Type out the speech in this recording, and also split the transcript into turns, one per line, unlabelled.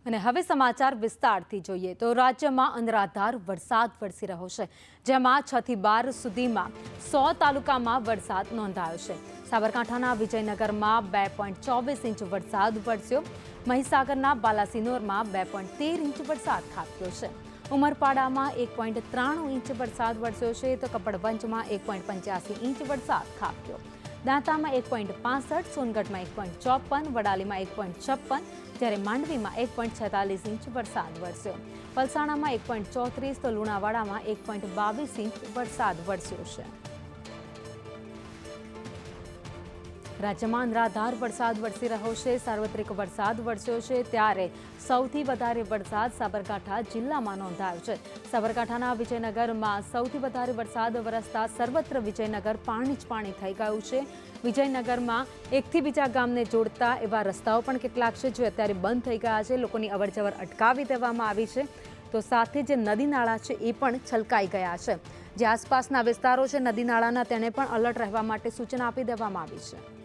અને હવે સમાચાર વિસ્તારથી જોઈએ તો રાજ્યમાં અનરાધાર વરસાદ વરસી રહ્યો છે, જેમાં 6 થી 12 સુધીમાં 100 તાલુકામાં વરસાદ નોંધાયો છે। સાબરકાંઠાના વિજયનગરમાં 2.24 ઇંચ વરસાદ વરસ્યો, મહીસાગરના બાલાસિનોરમાં 2.13 ઇંચ વરસાદ ખાબક્યો છે, ઉમરપાડામાં 1.93 ઇંચ વરસાદ વરસ્યો છે તો કપડવંજમાં 1.85 ઇંચ વરસાદ ખાબક્યો, દાંતામાં 1.65, સોનગઢમાં 1.54, વડાલીમાં 1.56, જ્યારે માંડવીમાં 1.46 ઇંચ વરસાદ વરસ્યો, પલસાણામાં 1.34 તો લુણાવાડામાં 1.22 ઇંચ વરસાદ વરસ્યો છે। રાજ્યમાં અનરાધાર વરસાદ વરસી રહ્યો છે। સાર્વત્રિક વરસાદ વરસ્યો છે ત્યારે સૌથી વધારે વરસાદ સાબરકાંઠા જિલ્લામાં નોંધાયો છે। સાબરકાંઠાના વિજયનગરમાં સૌથી વધારે વરસાદ વરસતા સર્વત્ર વિજયનગર પાણી જ પાણી થઈ ગયું છે। વિજયનગરમાં એકથી બીજા ગામને જોડતા એવા રસ્તાઓ પણ કેટલાક છે જે અત્યારે બંધ થઈ ગયા છે, લોકોની અવરજવર અટકાવી દેવામાં આવી છે, તો સાથે જે નદી નાળા છે એ પણ છલકાઈ ગયા છે। જે આસપાસના વિસ્તારો છે નદી નાળાના, તેને પણ અલર્ટ રહેવા માટે સૂચના આપી દેવામાં આવી છે।